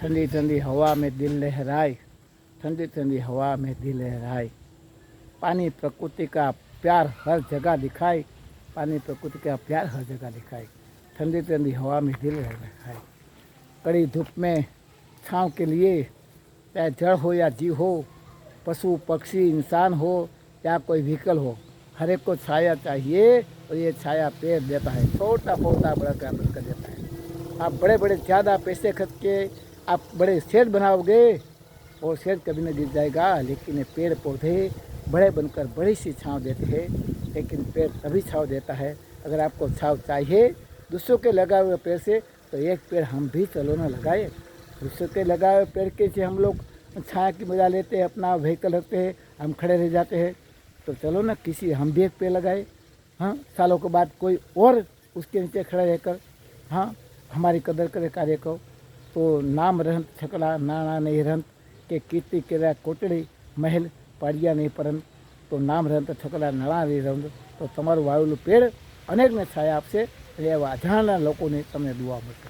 ठंडी ठंडी हवा में दिल लहराए, ठंडी ठंडी हवा में दिल लहराए। पानी प्रकृति का प्यार हर जगह दिखाए, पानी प्रकृति का प्यार हर जगह दिखाए। ठंडी ठंडी हवा में दिल लहराए। कड़ी धूप में छाँव के लिए, चाहे जड़ हो या जीव हो, पशु पक्षी इंसान हो या कोई व्हीकल हो, हर एक को छाया चाहिए। और ये छाया पेड़ देता है, छोटा पौधा बड़ा कर देता है। आप बड़े बड़े ज़्यादा पैसे खर्च के आप बड़े शेड बनाओगे और शेड कभी नहीं गिर जाएगा, लेकिन ये पेड़ पौधे बड़े बनकर बड़ी सी छाँव देते हैं। लेकिन पेड़ तभी छाँव देता है अगर आपको छाँव चाहिए दूसरों के लगाए हुए पेड़ से, तो एक पेड़ हम भी चलो ना लगाए। दूसरों के लगाए हुए पेड़ के से हम लोग छाया की मजा लेते हैं, अपना व्हीकल रखते हैं, हम खड़े रह जाते हैं। तो चलो ना किसी हम भी एक पेड़ लगाए। हाँ, सालों के बाद कोई और उसके नीचे खड़े रहकर हाँ हमारी कदर करे कार्य को। तो नाम रहंत छकड़ा नाना नहीं रहंत के कीर्ति के कोटड़ी महल પાડ્યા નહીં પરંતુ તો નામ રહે તો છકડા નળા નહીં રહે તો તમારું વાવેલું પેડ અનેકને છાયા આપશે. એટલે એવા અજાણ્યા લોકોને તમને દુઆ મળશે.